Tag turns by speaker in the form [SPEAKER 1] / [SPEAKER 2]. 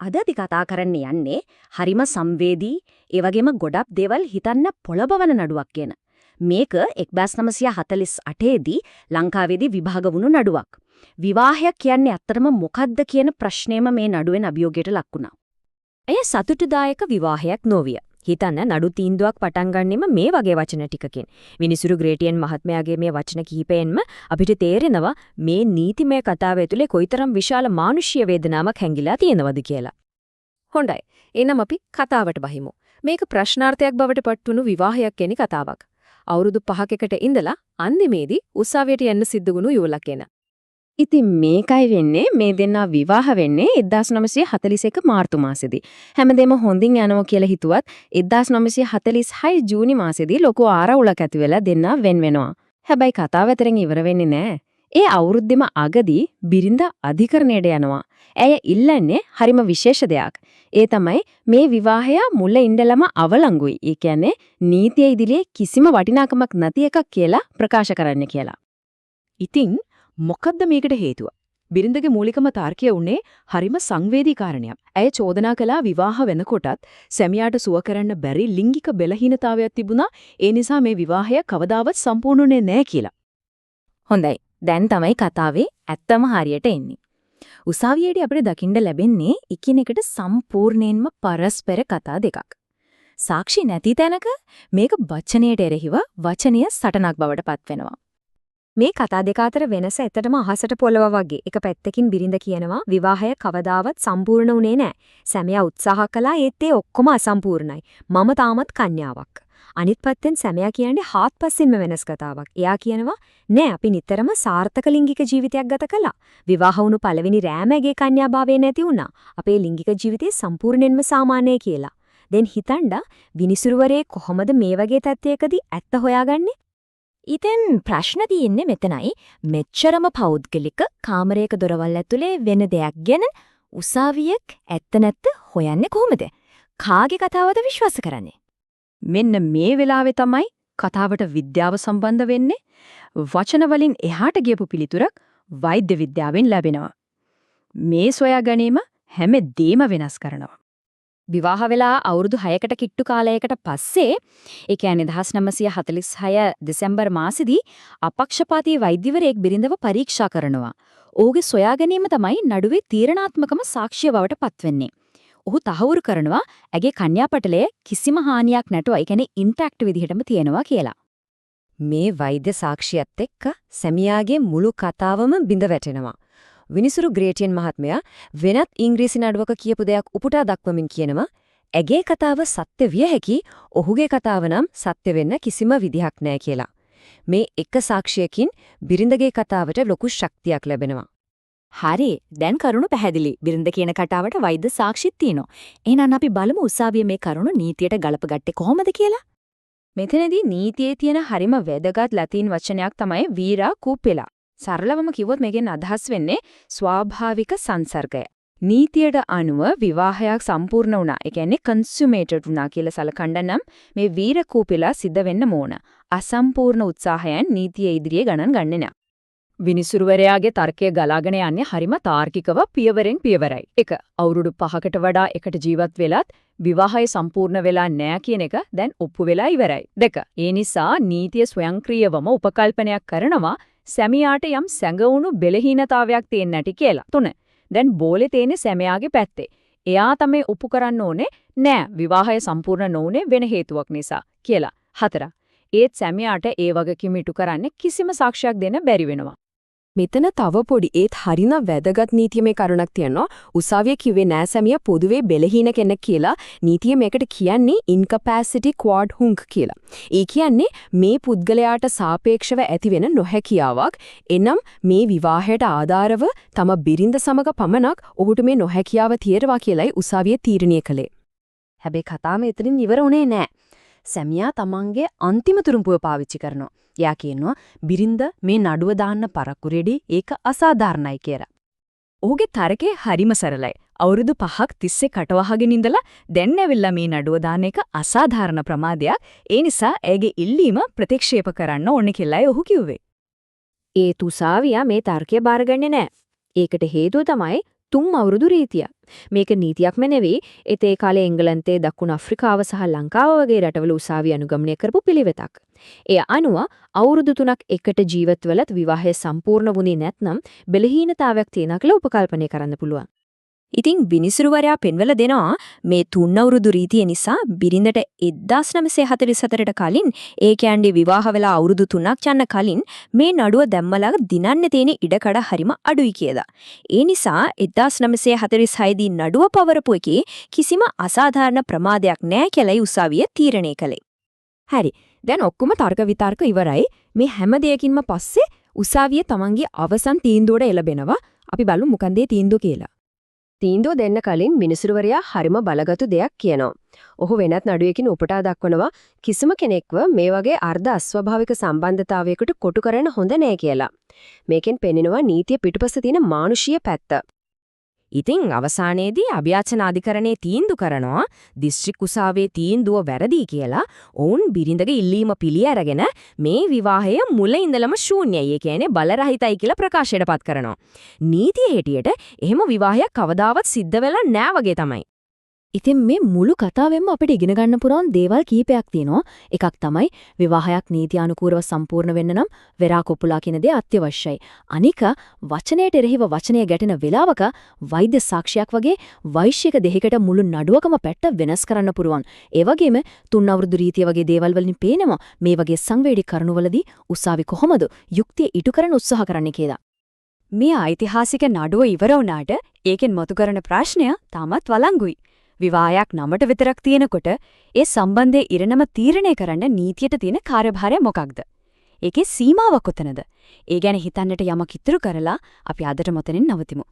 [SPEAKER 1] අද අපි කතා කරන්න යන්නේ හරිම සංවේදී ඒ වගේම ගොඩක් දේවල් හිතන්න පොළඹවන නඩුවක් කියන. මේක 1948 දී ලංකාවේදී විභාග වුණු නඩුවක්. විවාහයක් කියන්නේ අත්‍තරම මොකක්ද කියන ප්‍රශ්නයම මේ නඩුවෙන් අභියෝගයට ලක් වුණා. එය සතුටුදායක විවාහයක් නොවිය. හිතන්න නඩු තීන්දුවක් පටන් ගන්නෙම මේ වගේ වචන ටිකකින්. විනිසුරු ග්‍රේටියන් මහත්මයාගේ මේ වචන කිහිපයෙන්ම අපිට තේරෙනවා මේ නීතිමය කතාව ඇතුලේ කොයිතරම් විශාල මානුෂීය වේදනාවක් හැංගිලා තියෙනවද කියලා.
[SPEAKER 2] හොඳයි. එහෙනම් අපි කතාවට බහිමු. මේක ප්‍රශ්නාර්ථයක් බවට පත්වුණු විවාහයක් කෙනි කතාවක්. අවුරුදු 5කට ඉඳලා අන්තිමේදී උසාවියට යන්න සිද්ධ වුණු යුවලක් කෙනා.
[SPEAKER 3] ඉතින් මේකයි වෙන්නේ මේ දෙන්නා විවාහ වෙන්නේ 1941 මාර්තු මාසෙදී. හැමදේම හොඳින් යනවා කියලා හිතුවත් 1946 ජූනි මාසෙදී ලොකු ආරවුලක් ඇති වෙලා දෙන්නා වෙන් වෙනවා. හැබැයි කතාව අතරින් ඉවර වෙන්නේ නැහැ. ඒ අවුරුද්දෙම අගදී බිරිඳ අධිකරණයට යනවා. ඇය ඉල්ලන්නේ හරිම විශේෂ දෙයක්. ඒ තමයි මේ විවාහය මුල ඉඳලම අවලංගුයි. ඒ කියන්නේ නීතිය ඉදිරියේ කිසිම වටිනාකමක් නැති එකක් කියලා ප්‍රකාශ කරන්න කියලා.
[SPEAKER 2] ඉතින් මොකද්ද මේකට හේතුව? බිරිඳගේ මූලිකම තර්කය උනේ හරිම සංවේදී කාරණයක්. ඇය චෝදනා කළා විවාහ වෙනකොටත් සැමියාට සුව කරන්න බැරි ලිංගික බලහීනතාවයක් තිබුණා. ඒ නිසා මේ විවාහය කවදාවත් සම්පූර්ණුනේ නැහැ කියලා.
[SPEAKER 3] හොඳයි. දැන් තමයි කතාවේ ඇත්තම හරියට එන්නේ. උසාවියේදී අපිට දකින්න ලැබෙන්නේ එකිනෙකට සම්පූර්ණයෙන්ම පරස්පර කතා දෙකක්. සාක්ෂි නැති තැනක මේක වචනයට එරෙහිව වචනීය සටනක් බවට පත් වෙනවා.
[SPEAKER 1] මේ කතා දෙක අතර වෙනස ඇත්තටම අහසට පොළව වගේ. එක පැත්තකින් බිරිඳ කියනවා විවාහය කවදාවත් සම්පූර්ණ වුණේ නැහැ. සැමියා උත්සාහ කළා ඒත් ඒ ඔක්කොම අසම්පූර්ණයි. මම තාමත් කන්‍යාවක්. අනිත් පැත්තෙන් සැමියා කියන්නේ හාත්පසින්ම වෙනස් කතාවක්. එයා කියනවා නෑ අපි නිතරම සාර්ථක ලිංගික ජීවිතයක් ගත කළා. විවාහ වුණු පළවෙනි රෑමගේ කන්‍යාභාවය නැති වුණා. අපේ ලිංගික ජීවිතේ සම්පූර්ණයෙන්ම සාමාන්‍යයි කියලා. දැන් හිතන්න විනිසුරුවරේ කොහොමද මේ වගේ තත්ත්වයකදී ඇත්ත හොයාගන්නේ?
[SPEAKER 3] ඉතින් ප්‍රශ්න තියෙන්නේ මෙතනයි. මෙච්චරම පෞද්ගලික කාමරයක දොරවල් ඇතුලේ වෙන දෙයක් ගැන උසාවියක් ඇත්ත නැත්ත හොයන්නේ කොහොමද? කාගේ කතාවද විශ්වාස කරන්නේ?
[SPEAKER 2] මෙන්න මේ වෙලාවේ තමයි කතාවට විද්‍යාව සම්බන්ධ වෙන්නේ. වචන වලින් එහාට ගියපු පිළිතුරක් වෛද්‍ය විද්‍යාවෙන් ලැබෙනවා. මේ සොයා ගැනීම හැමදේම වෙනස් කරනවා.
[SPEAKER 1] විවාහ වෙලා අවුරුදු 6කට කිට්ටු කාලයකට පස්සේ ඒ කියන්නේ 1946 දෙසැම්බර් මාසෙදී අපක්ෂපාතී වෛද්‍යවරයෙක් බිරිඳව පරීක්ෂා කරනවා. ඔහුගේ සොයා ගැනීම තමයි නඩුවේ තීරණාත්මකම සාක්ෂිය බවට පත්වෙන්නේ. ඔහු තහවුරු කරනවා ඇගේ කන්‍යාපටලය කිසිම හානියක් නැතුව ඒ කියන්නේ ඉන්ටැක්ට් විදිහටම තියෙනවා කියලා.
[SPEAKER 3] මේ වෛද්‍ය සාක්ෂියත් එක්ක සැමියාගේ මුළු කතාවම බිඳ වැටෙනවා. විනිසුරු ග්‍රේටියන් මහත්මයා වෙනත් ඉංග්‍රීසි නඩුවක කියපු දෙයක් උපුටා දක්වමින් කියනවා ඇගේ කතාව සත්‍ය විය හැකි ඔහුගේ කතාව නම් සත්‍ය වෙන්න කිසිම විදිහක් නැහැ කියලා. මේ එක සාක්ෂියකින් බිරිඳගේ කතාවට ලොකු ශක්තියක් ලැබෙනවා.
[SPEAKER 1] හරි දැන් කරුණු පැහැදිලි. බිරිඳ කියන කතාවට වෛද්‍ය සාක්ෂිත් තියෙනවා. එහෙනම් අපි බලමු උසාවියේ මේ කරුණු නීතියට ගලපගත්තේ කොහොමද කියලා.
[SPEAKER 3] මෙතනදී නීතියේ තියෙන හරිම වැදගත් ලතින් වචනයක් තමයි වීරා කූපෙලා. සරලවම කිව්වොත් මේකෙන් අදහස් වෙන්නේ ස්වාභාවික සංසර්ගය. නීතියට අනුව විවාහයක් සම්පූර්ණ වුණා. ඒ කියන්නේ කන්සියුමේටඩ් වුණා කියලා සලකන්න නම් මේ වීර කූපෙලා සිද්ධ වෙන්න ඕන. අසම්පූර්ණ උත්සාහයන් නීතිය ඉදිරියේ ගණන් ගන්නේ නැහැ.
[SPEAKER 2] විනිසුරුවරයාගේ තර්කය ගලාගෙන යන්නේ හරිම තාර්කිකව පියවරෙන් පියවරයි. එක අවුරුදු 5කට වඩා එකට ජීවත් වෙලත් විවාහය සම්පූර්ණ වෙලා නැහැ කියන එක දැන් ඔප්පු වෙලා ඉවරයි. දෙක ඒ නිසා නීතිය ස්වයංක්‍රීයවම උපකල්පනයක් කරනවා සැමියාට යම් සැඟවුණු බෙලහීනතාවයක් තියෙන්නේ නැටි කියලා. 3 දැන් බෝලේ තියෙන්නේ සැමියාගේ පැත්තේ. එයා තමයි ඔප්පු කරන්න ඕනේ නෑ විවාහය සම්පූර්ණ නොවුනේ වෙන හේතුවක් නිසා කියලා. 4 ඒත් සැමියාට ඒ වගකීම ඉටු කරන්න කිසිම සාක්ෂියක් දෙන්න බැරි වෙනවා. මෙතන තව පොඩි ඒත් හරින වැදගත් නීතියමය කරුණක් තියෙනවා. උසාවිය කිව්වේ නෑ සැමියා පොදුවේ බෙලහීන කෙනෙක් කියලා. නීතිය මේකට කියන්නේ incapacity quod hunc කියලා. ඒ කියන්නේ මේ පුද්ගලයාට සාපේක්ෂව ඇතිවෙන නොහැකියාවක්. එනම් මේ විවාහයට ආධාරව තම බිරිඳ සමග පමණක් ඔහුට මේ නොහැකියාව තියෙනවා කියලයි උසාවිය තීරණය කළේ.
[SPEAKER 3] හැබැයි කතාව එතනින් ඉවර වුණේ නෑ. සැමියා තමන්ගේ අන්තිම තුරුම්පුව පාවිච්චි කරනවා. එයා කියනවා බිරිඳ මේ නඩුව දාන්න පරක්කු රෙඩි ඒක අසාධාරණයි කියලා.
[SPEAKER 1] ඔහුගේ තර්කය හරිම සරලයි. අවුරුදු 5ක් තිස්සේ කටවහගෙන ඉඳලා දැන් ඇවිල්ලා මේ නඩුව දාන එක අසාධාරණ ප්‍රමාදයක්. ඒ නිසා ඇගේ ඉල්ලීම ප්‍රතික්ෂේප කරන්න ඕනේ කියලායි ඔහු කිව්වේ.
[SPEAKER 3] ඒ තුසාවියා මේ තර්කය බාරගන්නේ නැහැ. ඒකට හේතුව තමයි
[SPEAKER 4] 3 අවුරුදු රීතිය. මේක නීතියක්ම නෙවෙයි, ඒ කාලේ එංගලන්තයේ දකුණු අප්‍රිකාව සහ ලංකාව වගේ රටවල උසාවි අනුගමනය කරපු පිළිවෙතක්. ඒ අනුව අවුරුදු 3ක් එකට ජීවත් වෙලත් විවාහය සම්පූර්ණ වුණේ නැත්නම් බෙලහීනතාවයක් තියෙනවා කියලා උපකල්පනය කරන්න පුළුවන්.
[SPEAKER 3] ඉතින් විනිසුරුවරයා පෙන්වලා දෙනවා මේ 3 අවුරුදු රීතිය නිසා බිරිඳට 1944ට කලින් ඒ කියන්නේ විවාහ වෙලා අවුරුදු 3ක් යන කලින් මේ නඩුව දැම්මලා දිනන්න තියෙන ඉඩකඩ හරිම අඩුයි කියලා. ඒ නිසා 1946 දී නඩුව පවරපු එකේ කිසිම අසාධාරණ ප්‍රමාදයක් නැහැ කියලායි උසාවිය තීරණය කළේ.
[SPEAKER 2] හරි. දැන් ඔක්කොම තර්ක විතර්ක ඉවරයි. මේ හැම දෙයකින්ම පස්සේ උසාවිය තමන්ගේ අවසන් තීන්දුවට එළබෙනවා. අපි බලමු මොකන්ද ඒ තීන්දුව කියලා.
[SPEAKER 1] තීන්දුව දෙන්න කලින් මිනිසුරුවරයා හරිම බලගතු දෙයක් කියනවා. ඔහු වෙනත් නඩුවකින් උපුටා දක්වනවා කිසිම කෙනෙක්ව මේ වගේ අර්ධ අස්වාභාවික සම්බන්ධතාවයකට කොටු කරන්න හොඳ නෑ කියලා. මේකෙන් පෙනෙනවා නීතිය පිටුපස තියෙන මානුෂීය පැත්ත.
[SPEAKER 3] ඉතින් අවසානයේදී අභියාචන අධිකරණයේ තීන්දුව කරනවා දිස්ත්‍රික් උසාවියේ තීන්දුව වැරදි කියලා. ඔවුන් බිරිඳගේ ඉල්ලීම පිළි අරගෙන මේ විවාහය මුල ඉඳලම ශූන්‍යයි. ඒ කියන්නේ බලරහිතයි කියලා ප්‍රකාශයටපත් කරනවා. නීතිය හැටියට එහෙම විවාහයක් කවදාවත් සිද්ධ වෙලා නෑ වගේ තමයි.
[SPEAKER 2] ඉතින් මේ මුළු කතාවෙම අපිට ඉගෙන ගන්න පුරාන් දේවල් කීපයක් තියෙනවා. එකක් තමයි විවාහයක් නීතියානුකූලව සම්පූර්ණ වෙන්න නම් වෙරා කොපුලා කියන දේ අත්‍යවශ්‍යයි. අනික වචනයට එරෙහිව වචනය ගැටෙන වෙලාවක වෛද්‍ය සාක්ෂියක් වගේ වෛශ්‍යික දෙහිකට මුළු නඩුවකම පැත්ත වෙනස් කරන්න පුරුවන්. ඒ වගේම 3 අවුරුදු රීතිය වගේ දේවල් වලින් පේනවා මේ වගේ සංවේදී කරුණවලදී උසාවි කොහොමද යුක්තිය ඉටු කරන්න උත්සාහ කරන්නේ කියලා.
[SPEAKER 1] මේ ඓතිහාසික නඩුව ඉවර වුණාට ඒකෙන් මතු කරන ප්‍රශ්නය තාමත් වළංගුයි. විවාහයක් නමට විතරක් තියෙනකොට ඒ සම්බන්ධයේ ඉරණම තීරණය කරන්න නීතියට තියෙන කාර්යභාරය මොකක්ද? ඒකේ සීමාව කොතනද? ඒ ගැන හිතන්නට යමක් ඉතුරු කරලා අපි අදට මෙතනින් නවතිමු.